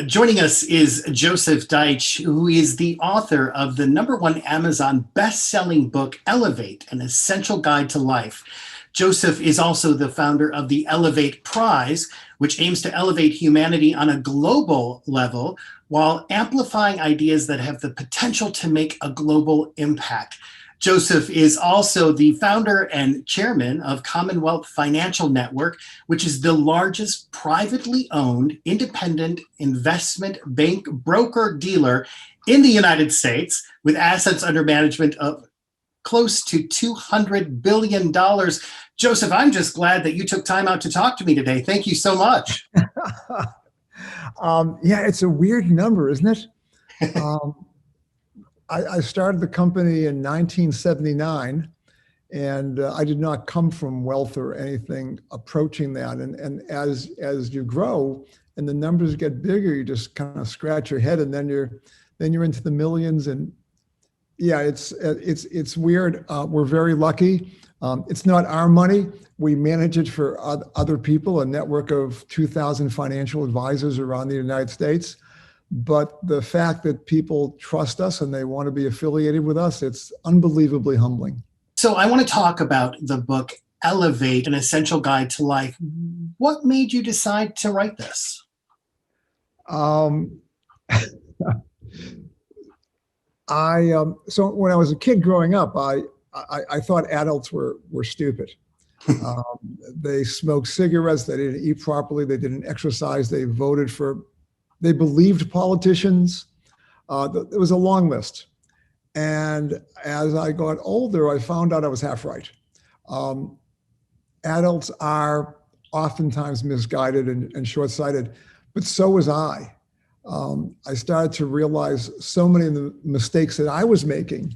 Joining us is Joseph Deitch, who is the author of the #1 Amazon best-selling book, Elevate, An Essential Guide to Life. Joseph is also the founder of the Elevate Prize, which aims to elevate humanity on a global level while amplifying ideas that have the potential to make a global impact. Joseph is also the founder and chairman of Commonwealth Financial Network, which is the largest privately owned independent investment bank broker-dealer in the United States, with assets under management of close to $200 billion. Joseph, I'm just glad that you took time out to talk to me today. Thank you so much. Yeah, it's a weird number, isn't it? I started the company in 1979, and I did not come from wealth or anything approaching that. And as you grow and the numbers get bigger, you just kind of scratch your head, and then you're into the millions. And yeah, it's weird. We're very lucky. It's not our money. We manage it for other people, a network of 2,000 financial advisors around the United States. But the fact that people trust us and they want to be affiliated with us, it's unbelievably humbling. So I want to talk about the book, Elevate, An Essential Guide to Life. What made you decide to write this? So when I was a kid growing up, I thought adults were stupid. They smoked cigarettes, they didn't eat properly, they didn't exercise, they believed politicians. It was a long list. And as I got older, I found out I was half right. Adults are oftentimes misguided and short-sighted, but so was I. I started to realize so many of the mistakes that I was making.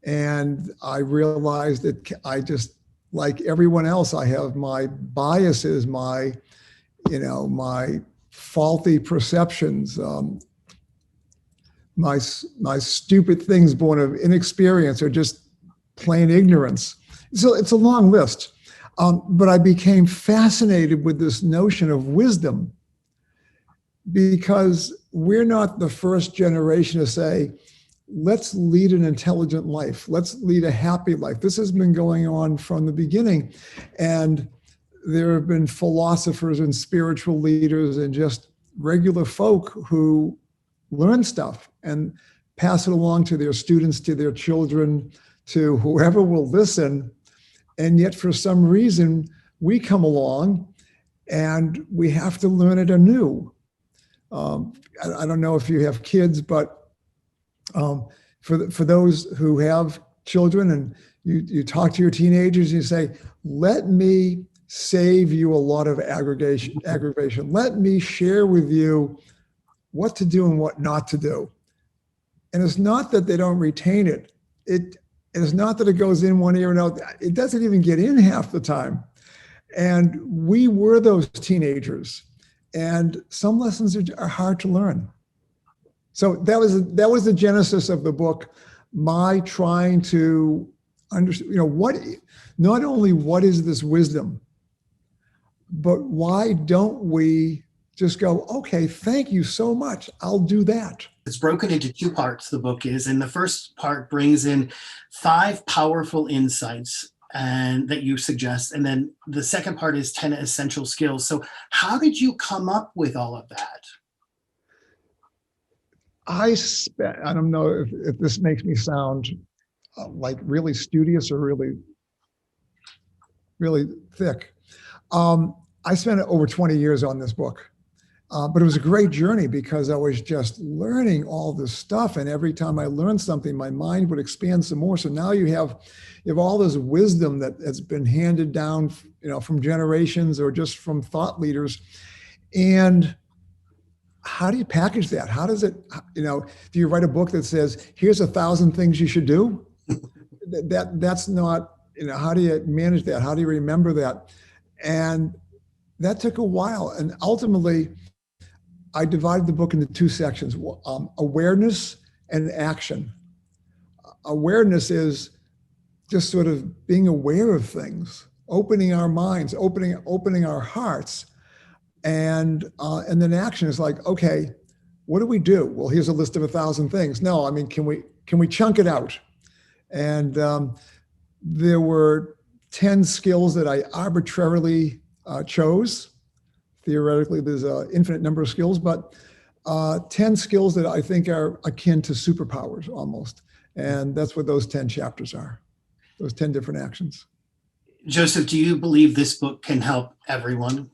And I realized that I just, like everyone else, I have my biases, my faulty perceptions, my stupid things born of inexperience or just plain ignorance. So it's a long list. But I became fascinated with this notion of wisdom, because we're not the first generation to say, let's lead an intelligent life. Let's lead a happy life. This has been going on from the beginning. And there have been philosophers and spiritual leaders and just regular folk who learn stuff and pass it along to their students, to their children, to whoever will listen. And yet for some reason, we come along and we have to learn it anew. I don't know if you have kids, but for those who have children and you talk to your teenagers, you say, let me save you a lot of aggravation. Let me share with you what to do and what not to do. And it's not that they don't retain it. It is not that it goes in one ear and out. It doesn't even get in half the time. And we were those teenagers. And some lessons are hard to learn. So that was the genesis of the book, my trying to understand, not only what is this wisdom, but why don't we just go, okay, thank you so much, I'll do that. It's broken into two parts, the book is, and the first part brings in 5 powerful insights and that you suggest, and then the second part is 10 essential skills. So how did you come up with all of that? I don't know if this makes me sound like really studious or really, really thick. I spent over 20 years on this book, but it was a great journey because I was just learning all this stuff. And every time I learned something, my mind would expand some more. So now you have all this wisdom that has been handed down, from generations or just from thought leaders. And how do you package that? How does it, do you write a book that says, here's 1,000 things you should do? That's not, how do you manage that? How do you remember that? And that took a while. And ultimately, I divided the book into 2 sections, awareness and action. Awareness is just sort of being aware of things, opening our minds, opening our hearts. And then action is like, okay, what do we do? Well, here's a list of 1,000 things. No, I mean, can we chunk it out? And there were 10 skills that I arbitrarily chose. Theoretically, there's an infinite number of skills, but 10 skills that I think are akin to superpowers almost. And that's what those 10 chapters are, those 10 different actions. Joseph, do you believe this book can help everyone?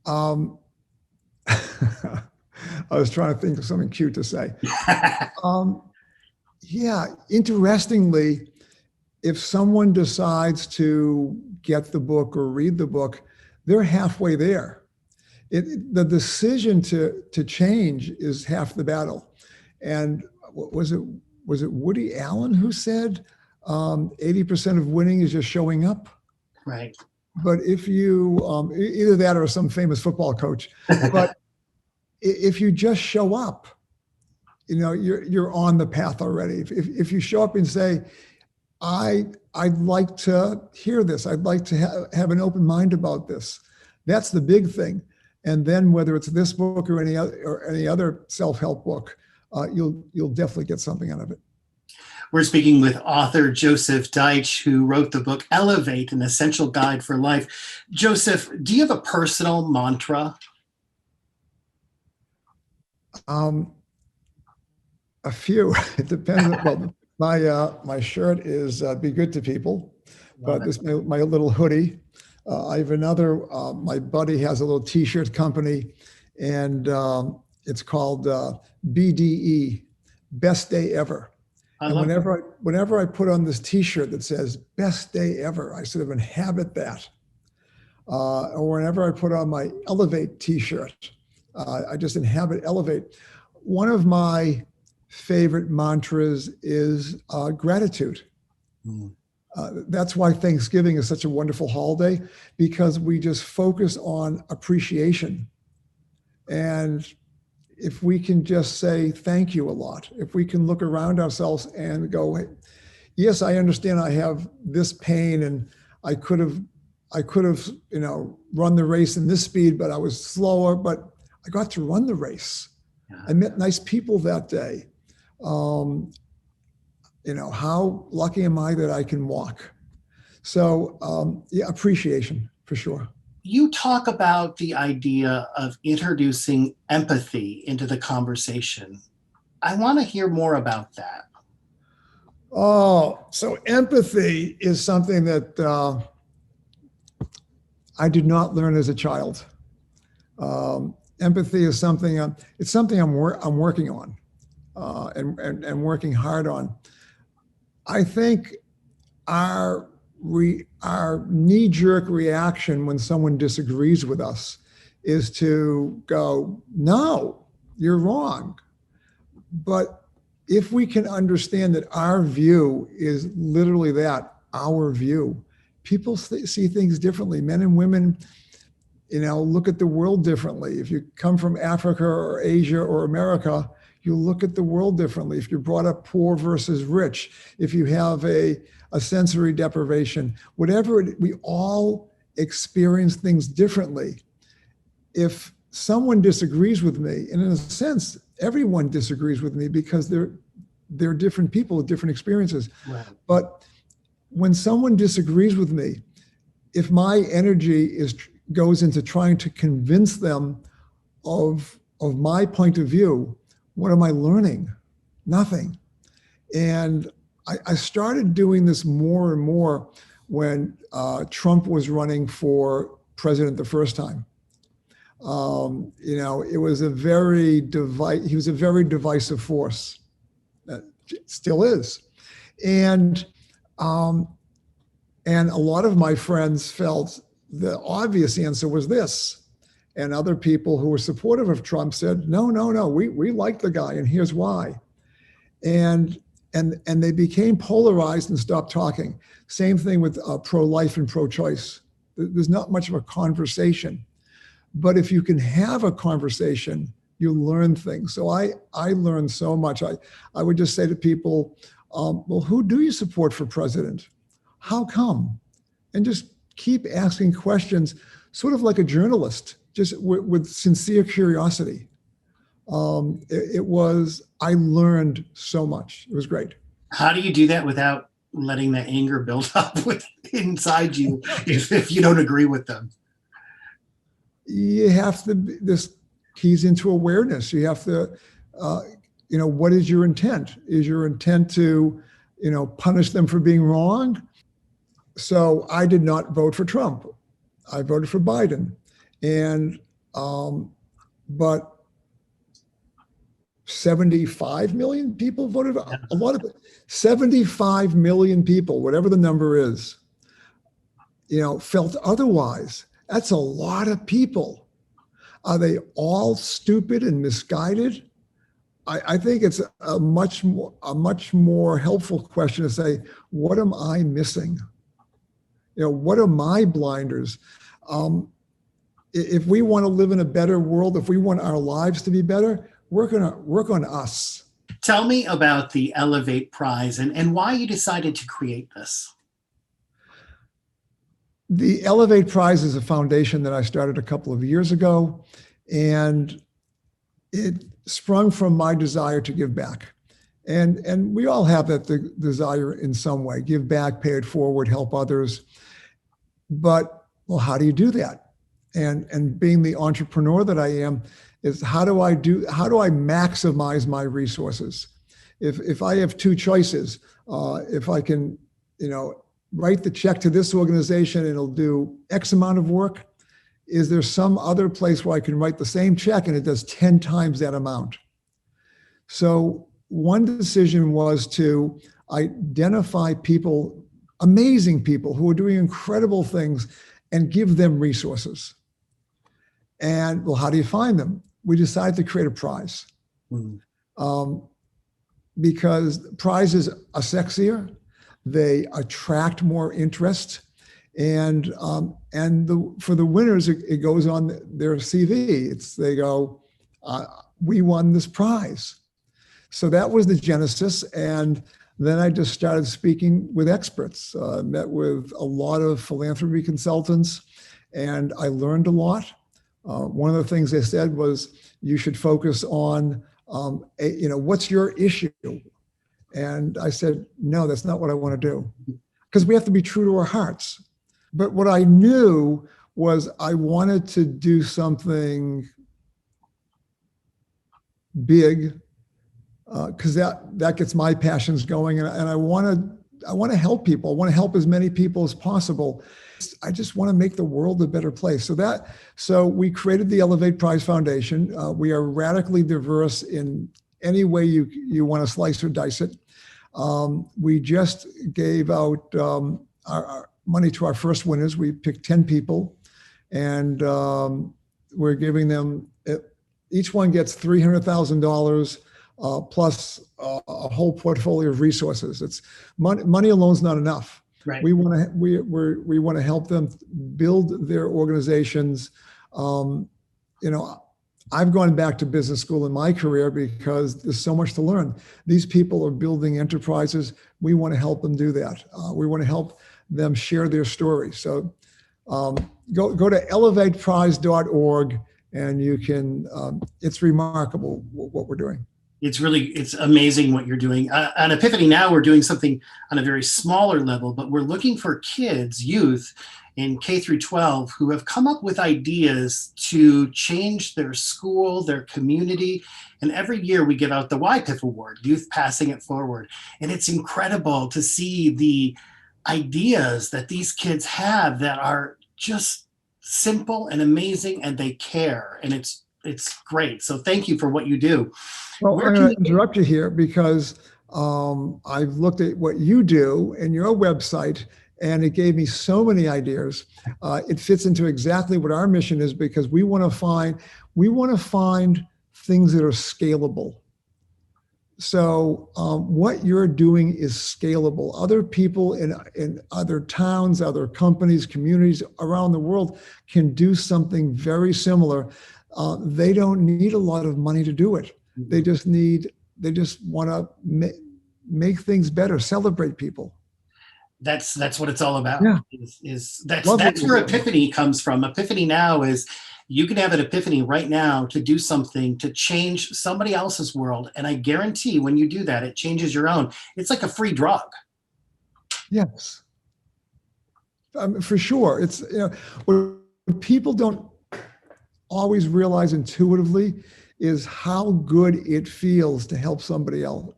I was trying to think of something cute to say. Yeah, interestingly, if someone decides to get the book or read the book, they're halfway there. The decision to change is half the battle. And was it Woody Allen who said 80% of winning is just showing up? Right. But if you, either that or some famous football coach, but if you just show up, you're on the path already. If you show up and say, I'd like to hear this, I'd like to have an open mind about this, that's the big thing. And then whether it's this book or any other self-help book, you'll definitely get something out of it. We're speaking with author Joseph Deitch, who wrote the book Elevate, an Essential Guide for Life. Joseph, do you have a personal mantra? A few. It depends. Well, my shirt is "Be good to people," but this my little hoodie. I have another. My buddy has a little T-shirt company, and it's called BDE, Best Day Ever. And whenever I put on this T-shirt that says "Best Day Ever," I sort of inhabit that. Or whenever I put on my Elevate T-shirt, I just inhabit Elevate. One of my favorite mantras is gratitude. Mm. That's why Thanksgiving is such a wonderful holiday, because we just focus on appreciation. And if we can just say thank you a lot, if we can look around ourselves and go, hey, yes, I understand I have this pain and I could have, run the race in this speed, but I was slower, but I got to run the race. Yeah. I met nice people that day. How lucky am I that I can walk? So, appreciation for sure. You talk about the idea of introducing empathy into the conversation. I want to hear more about that. Oh, so empathy is something that I did not learn as a child. Empathy is something I'm working on and working hard on. I think our knee-jerk reaction when someone disagrees with us is to go, no, you're wrong. But if we can understand that our view is literally that, our view, people see things differently. Men and women, look at the world differently. If you come from Africa or Asia or America, you look at the world differently. If you're brought up poor versus rich, if you have a sensory deprivation, whatever, we all experience things differently. If someone disagrees with me, and in a sense, everyone disagrees with me because they're different people with different experiences. Right. But when someone disagrees with me, if my energy goes into trying to convince them of my point of view, what am I learning? Nothing. And I started doing this more and more when Trump was running for president the first time. It was he was a very divisive force. Still is. And a lot of my friends felt the obvious answer was this. And other people who were supportive of Trump said, no, we like the guy, and here's why. And they became polarized and stopped talking. Same thing with pro-life and pro-choice. There's not much of a conversation. But if you can have a conversation, you learn things. So I learned so much. I would just say to people, well, who do you support for president? How come? And just keep asking questions, sort of like a journalist, just with sincere curiosity. I learned so much. It was great. How do you do that without letting the anger build up with inside you if you don't agree with them? You have to, this keys into awareness. You have to, what is your intent? Is your intent to, punish them for being wrong? So I did not vote for Trump. I voted for Biden. And, but 75 million people voted. A lot of it. 75 million people, whatever the number is, felt otherwise. That's a lot of people. Are they all stupid and misguided? I think it's a much more helpful question to say, what am I missing? What are my blinders? If we want to live in a better world, if we want our lives to be better, we're going to work on us. Tell me about the Elevate Prize and why you decided to create this. The Elevate Prize is a foundation that I started a couple of years ago, and it sprung from my desire to give back. And we all have that desire in some way, give back, pay it forward, help others. But, well, how do you do that? And being the entrepreneur that I am, is how do I maximize my resources? If I have two choices, if I can, write the check to this organization and it'll do X amount of work, is there some other place where I can write the same check and it does 10 times that amount? So one decision was to identify people, amazing people who are doing incredible things, and give them resources. And, well, how do you find them? We decided to create a prize. Because prizes are sexier, they attract more interest, and for the winners, it goes on their CV. They go, we won this prize. So that was the genesis, and then I just started speaking with experts. Met with a lot of philanthropy consultants, and I learned a lot. One of the things they said was, you should focus on, what's your issue? And I said, no, that's not what I want to do. Because we have to be true to our hearts. But what I knew was I wanted to do something big, because that gets my passions going. And I want to help people. I want to help as many people as possible. I just want to make the world a better place. So we created the Elevate Prize Foundation. We are radically diverse in any way you want to slice or dice it. We just gave out our money to our first winners. We picked 10 people, and we're giving them, each one gets $300,000 plus a whole portfolio of resources. It's money alone is not enough. Right. We want to help them build their organizations. I've gone back to business school in my career because there's so much to learn. These people are building enterprises. We want to help them do that. We want to help them share their story. So go to elevateprize.org, and you can, it's remarkable what we're doing. It's amazing what you're doing. On Epiphany now, we're doing something on a very smaller level, but we're looking for kids, youth in K through 12 who have come up with ideas to change their school, their community. And every year we give out the YPIF Award, Youth Passing It Forward. And it's incredible to see the ideas that these kids have that are just simple and amazing, and they care. And it's great. So thank you for what you do. Well, I'm going to interrupt you here because I've looked at what you do and your website, and it gave me so many ideas. It fits into exactly what our mission is, because we want to find things that are scalable. So what you're doing is scalable. Other people in other towns, other companies, communities around the world can do something very similar. They don't need a lot of money to do it. They just want to make things better, celebrate people. That's what it's all about. Yeah. That's where Epiphany comes from. Epiphany now is You can have an epiphany right now to do something to change somebody else's world. And I guarantee when you do that, it changes your own. It's like a free drug. Yes, for sure. It's, what people don't always realize intuitively is how good it feels to help somebody else.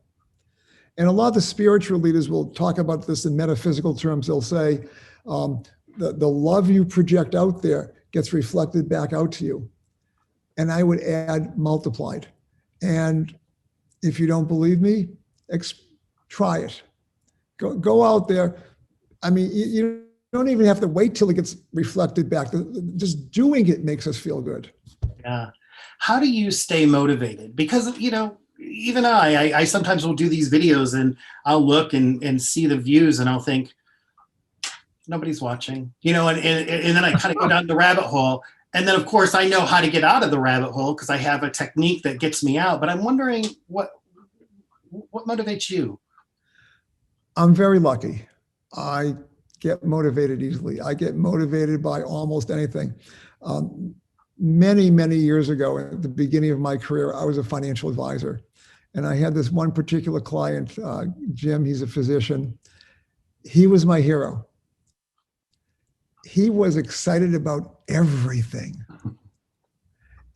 And a lot of the spiritual leaders will talk about this in metaphysical terms. They'll say, the love you project out there gets reflected back out to you. And I would add multiplied. And if you don't believe me, try it. Go out there. I mean, you don't even have to wait till it gets reflected back. Just doing it makes us feel good. Yeah. How do you stay motivated? Because, even I sometimes will do these videos and I'll look and see the views and I'll think, nobody's watching, and then I kind of go down the rabbit hole. And then, of course, I know how to get out of the rabbit hole because I have a technique that gets me out. But I'm wondering what motivates you? I'm very lucky. I get motivated easily. I get motivated by almost anything. Many, many years ago, at the beginning of my career, I was a financial advisor. And I had this one particular client, Jim, he's a physician. He was my hero. He was excited about everything.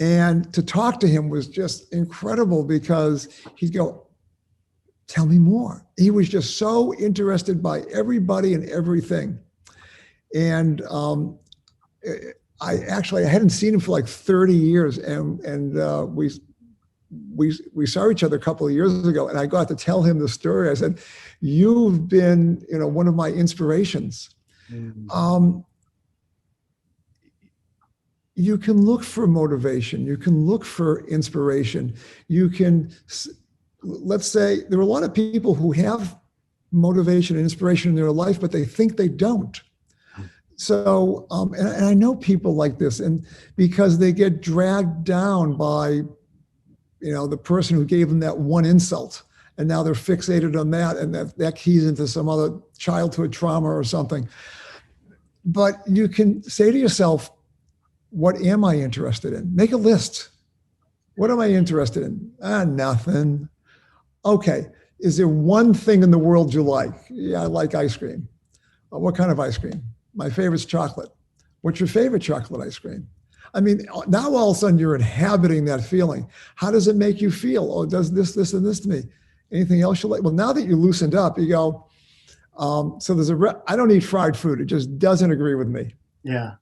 And to talk to him was just incredible because he'd go, tell me more. He was just so interested by everybody and everything. And I hadn't seen him for like 30 years. And we saw each other a couple of years ago, and I got to tell him the story. I said, you've been, one of my inspirations. Mm-hmm. You can look for motivation. You can look for inspiration. You can, let's say, there are a lot of people who have motivation and inspiration in their life, but they think they don't. So, and I know people like this, and because they get dragged down by, the person who gave them that one insult, and now they're fixated on that, and that keys into some other childhood trauma or something. But you can say to yourself, what am I interested in? Make a list. What am I interested in? Nothing. Okay. Is there one thing in the world you like? Yeah, I like ice cream. What kind of ice cream? My favorite's chocolate. What's your favorite chocolate ice cream? I mean, now all of a sudden you're inhabiting that feeling. How does it make you feel? Oh, it does this, this, and this to me. Anything else you like? Well, now that you loosened up, you go, so there's I don't eat fried food. It just doesn't agree with me. Yeah.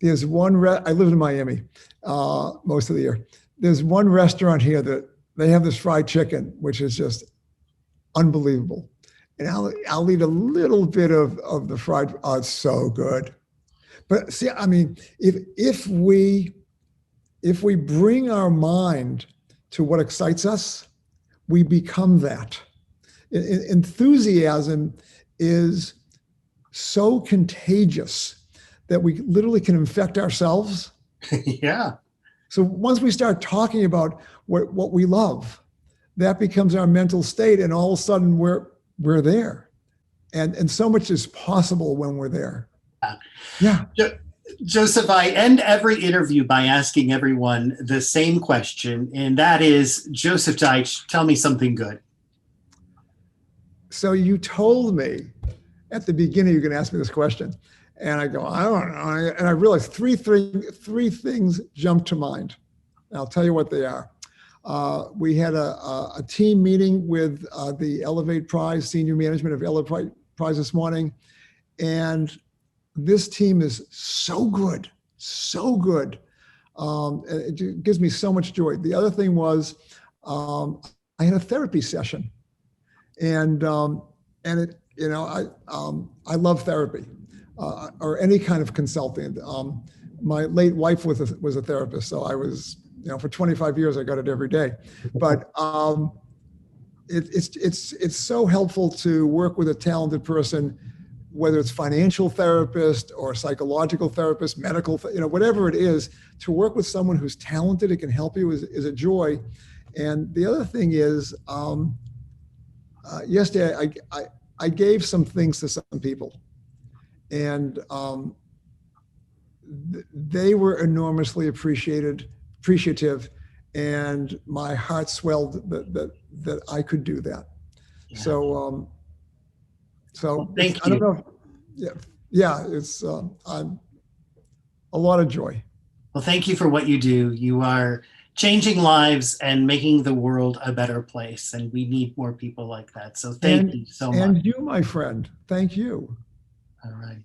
There's one, I lived in Miami most of the year. There's one restaurant here that they have this fried chicken, which is just unbelievable. And I'll eat a little bit of the fried, it's so good. But see, I mean, if we bring our mind to what excites us, we become that. Enthusiasm is so contagious that we literally can infect ourselves. Yeah. So once we start talking about what we love, that becomes our mental state, and all of a sudden we're there. And so much is possible when we're there. Yeah. Joseph, I end every interview by asking everyone the same question, and that is, Joseph Deitch, tell me something good. So you told me at the beginning you're going to ask me this question. And I go, I don't know. And I realized three things jumped to mind. And I'll tell you what they are. We had a team meeting with the Elevate Prize, senior management of Elevate Prize this morning. And this team is so good, so good. It gives me so much joy. The other thing was I had a therapy session. And it, I love therapy. Or any kind of consulting. My late wife was a therapist, so I was, for 25 years I got it every day. But it's so helpful to work with a talented person, whether it's financial therapist or psychological therapist, medical, whatever it is. To work with someone who's talented, it can help you is a joy. And the other thing is, yesterday I gave some things to some people. And they were enormously appreciative, and my heart swelled that I could do that. Yeah. So Well, thank you. I don't know. Yeah, it's I'm a lot of joy. Well, thank you for what you do. You are changing lives and making the world a better place, and we need more people like that. So thank you so much. And you, my friend, thank you. All right.